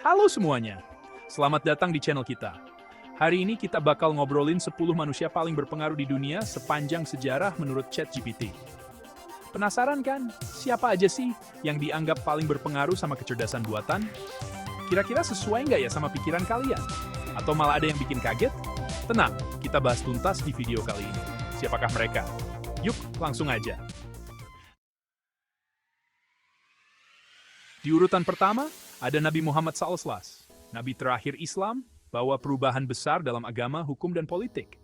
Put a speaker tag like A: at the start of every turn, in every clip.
A: Halo semuanya, selamat datang di channel kita. Hari ini kita bakal ngobrolin 10 manusia paling berpengaruh di dunia sepanjang sejarah menurut ChatGPT. Penasaran kan, siapa aja sih yang dianggap paling berpengaruh sama kecerdasan buatan? Kira-kira sesuai nggak ya sama pikiran kalian? Atau malah ada yang bikin kaget? Tenang, kita bahas tuntas di video kali ini. Siapakah mereka? Yuk, langsung aja. Di urutan pertama, ada Nabi Muhammad SAW, Nabi terakhir Islam, bawa perubahan besar dalam agama, hukum, dan politik.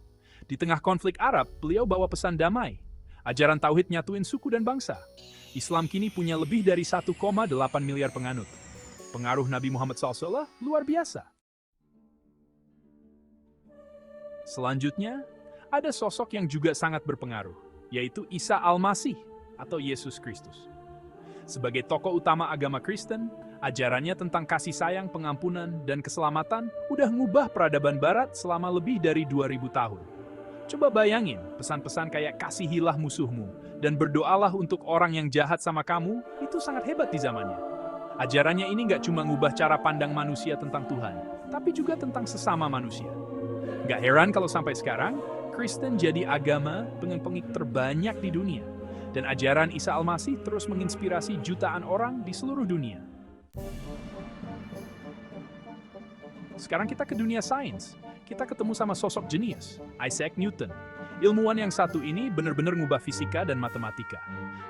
A: Di tengah konflik Arab, beliau bawa pesan damai. Ajaran tauhid nyatuin suku dan bangsa. Islam kini punya lebih dari 1,8 miliar penganut. Pengaruh Nabi Muhammad SAW luar biasa. Selanjutnya, ada sosok yang juga sangat berpengaruh, yaitu Isa Al-Masih atau Yesus Kristus. Sebagai tokoh utama agama Kristen, ajarannya tentang kasih sayang, pengampunan, dan keselamatan udah ngubah peradaban Barat selama lebih dari 2000 tahun. Coba bayangin, pesan-pesan kayak kasihilah musuhmu dan berdoalah untuk orang yang jahat sama kamu, itu sangat hebat di zamannya. Ajarannya ini nggak cuma ngubah cara pandang manusia tentang Tuhan, tapi juga tentang sesama manusia. Nggak heran kalau sampai sekarang, Kristen jadi agama dengan pengikut terbanyak di dunia. Dan ajaran Isa Al-Masih terus menginspirasi jutaan orang di seluruh dunia. Sekarang kita ke dunia sains. Kita ketemu sama sosok jenius, Isaac Newton. Ilmuwan yang satu ini benar-benar ngubah fisika dan matematika.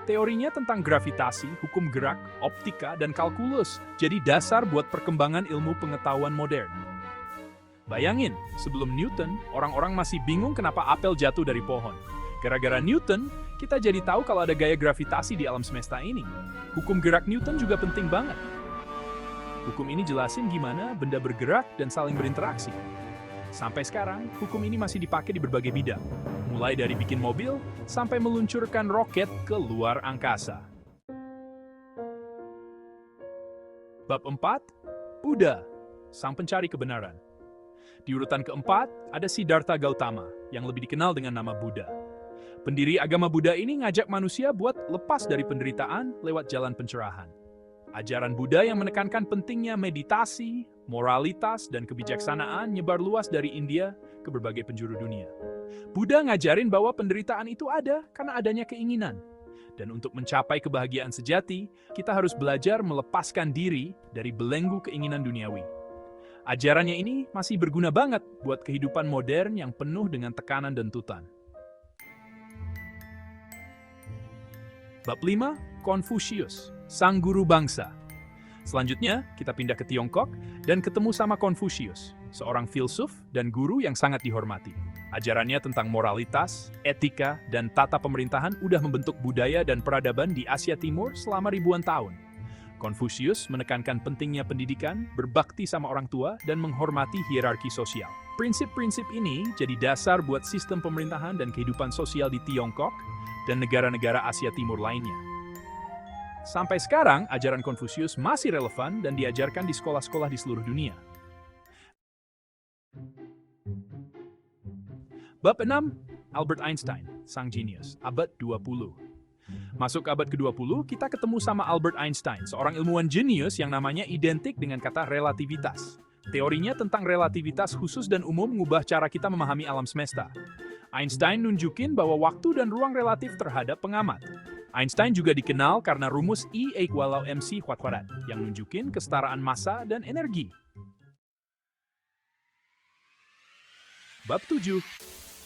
A: Teorinya tentang gravitasi, hukum gerak, optika, dan kalkulus jadi dasar buat perkembangan ilmu pengetahuan modern. Bayangin, sebelum Newton, orang-orang masih bingung kenapa apel jatuh dari pohon. Gara-gara Newton, kita jadi tahu kalau ada gaya gravitasi di alam semesta ini. Hukum gerak Newton juga penting banget. Hukum ini jelasin gimana benda bergerak dan saling berinteraksi. Sampai sekarang, hukum ini masih dipakai di berbagai bidang. Mulai dari bikin mobil, sampai meluncurkan roket ke luar angkasa. Bab 4, Buddha, sang pencari kebenaran. Di urutan keempat, ada Siddhartha Gautama, yang lebih dikenal dengan nama Buddha. Pendiri agama Buddha ini ngajak manusia buat lepas dari penderitaan lewat jalan pencerahan. Ajaran Buddha yang menekankan pentingnya meditasi, moralitas, dan kebijaksanaan nyebar luas dari India ke berbagai penjuru dunia. Buddha ngajarin bahwa penderitaan itu ada karena adanya keinginan. Dan untuk mencapai kebahagiaan sejati, kita harus belajar melepaskan diri dari belenggu keinginan duniawi. Ajarannya ini masih berguna banget buat kehidupan modern yang penuh dengan tekanan dan tuntutan. Bab 5, Konfusius, sang guru bangsa. Selanjutnya, kita pindah ke Tiongkok dan ketemu sama Konfusius, seorang filsuf dan guru yang sangat dihormati. Ajarannya tentang moralitas, etika, dan tata pemerintahan udah membentuk budaya dan peradaban di Asia Timur selama ribuan tahun. Konfusius menekankan pentingnya pendidikan, berbakti sama orang tua, dan menghormati hierarki sosial. Prinsip-prinsip ini jadi dasar buat sistem pemerintahan dan kehidupan sosial di Tiongkok dan negara-negara Asia Timur lainnya. Sampai sekarang, ajaran Konfusius masih relevan dan diajarkan di sekolah-sekolah di seluruh dunia. Bab 6, Albert Einstein, sang jenius, abad 20. Masuk ke abad ke-20, kita ketemu sama Albert Einstein, seorang ilmuwan jenius yang namanya identik dengan kata relativitas. Teorinya tentang relativitas khusus dan umum mengubah cara kita memahami alam semesta. Einstein nunjukin bahwa waktu dan ruang relatif terhadap pengamat. Einstein juga dikenal karena rumus E=mc², yang nunjukin kesetaraan massa dan energi. Bab 7,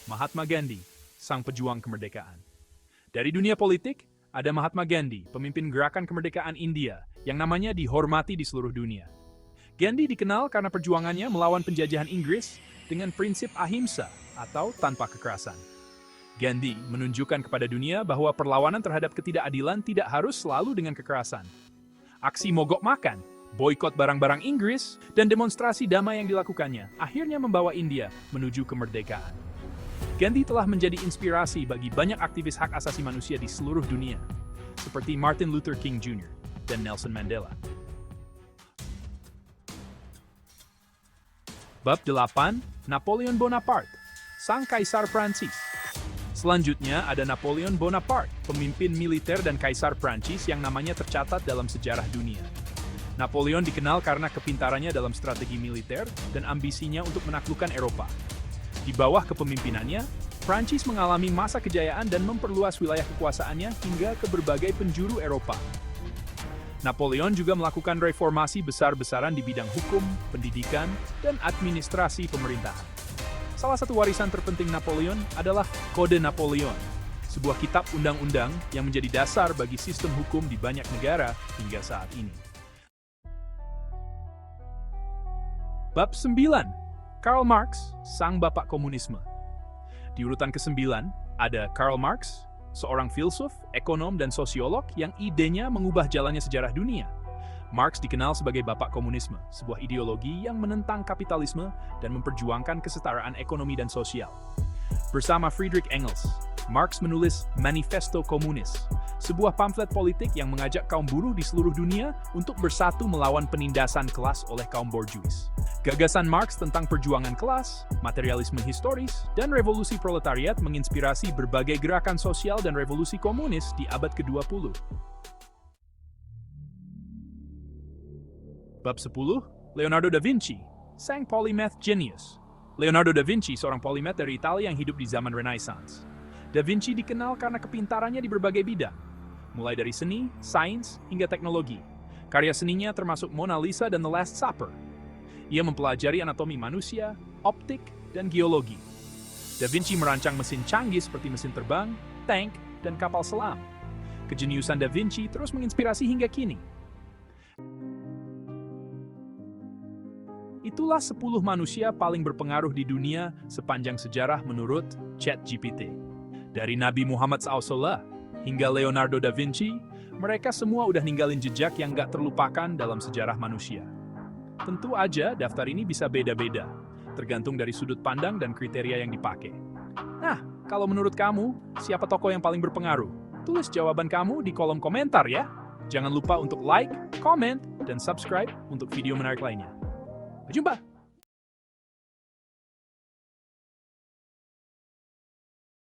A: Mahatma Gandhi, sang pejuang kemerdekaan. Dari dunia politik, ada Mahatma Gandhi, pemimpin gerakan kemerdekaan India, yang namanya dihormati di seluruh dunia. Gandhi dikenal karena perjuangannya melawan penjajahan Inggris dengan prinsip ahimsa atau tanpa kekerasan. Gandhi menunjukkan kepada dunia bahwa perlawanan terhadap ketidakadilan tidak harus selalu dengan kekerasan. Aksi mogok makan, boikot barang-barang Inggris, dan demonstrasi damai yang dilakukannya akhirnya membawa India menuju kemerdekaan. Gandhi telah menjadi inspirasi bagi banyak aktivis hak asasi manusia di seluruh dunia, seperti Martin Luther King Jr. dan Nelson Mandela. Bab 8, Napoleon Bonaparte, sang kaisar Prancis. Selanjutnya ada Napoleon Bonaparte, pemimpin militer dan kaisar Prancis yang namanya tercatat dalam sejarah dunia. Napoleon dikenal karena kepintarannya dalam strategi militer dan ambisinya untuk menaklukkan Eropa. Di bawah kepemimpinannya, Prancis mengalami masa kejayaan dan memperluas wilayah kekuasaannya hingga ke berbagai penjuru Eropa. Napoleon juga melakukan reformasi besar-besaran di bidang hukum, pendidikan, dan administrasi pemerintahan. Salah satu warisan terpenting Napoleon adalah Kode Napoleon, sebuah kitab undang-undang yang menjadi dasar bagi sistem hukum di banyak negara hingga saat ini. Bab 9. Karl Marx, sang bapak komunisme. Di urutan ke-9, ada Karl Marx, seorang filsuf, ekonom, dan sosiolog yang idenya mengubah jalannya sejarah dunia. Marx dikenal sebagai bapak komunisme, sebuah ideologi yang menentang kapitalisme dan memperjuangkan kesetaraan ekonomi dan sosial. Bersama Friedrich Engels, Marx menulis Manifesto Komunis, sebuah pamflet politik yang mengajak kaum buruh di seluruh dunia untuk bersatu melawan penindasan kelas oleh kaum borjuis. Gagasan Marx tentang perjuangan kelas, materialisme historis, dan revolusi proletariat menginspirasi berbagai gerakan sosial dan revolusi komunis di abad ke-20. Bab 10. Leonardo da Vinci, sang polymath genius. Leonardo da Vinci seorang polymath dari Italia yang hidup di zaman Renaissance. Da Vinci dikenal karena kepintarannya di berbagai bidang, mulai dari seni, sains, hingga teknologi. Karya seninya termasuk Mona Lisa dan The Last Supper. Ia mempelajari anatomi manusia, optik, dan geologi. Da Vinci merancang mesin canggih seperti mesin terbang, tank, dan kapal selam. Kejeniusan Da Vinci terus menginspirasi hingga kini. Itulah 10 manusia paling berpengaruh di dunia sepanjang sejarah menurut ChatGPT. Dari Nabi Muhammad SAW hingga Leonardo da Vinci, mereka semua udah ninggalin jejak yang gak terlupakan dalam sejarah manusia. Tentu aja daftar ini bisa beda-beda, tergantung dari sudut pandang dan kriteria yang dipakai. Nah, kalau menurut kamu, siapa tokoh yang paling berpengaruh? Tulis jawaban kamu di kolom komentar ya. Jangan lupa untuk like, comment, dan subscribe untuk video menarik lainnya. Sampai jumpa!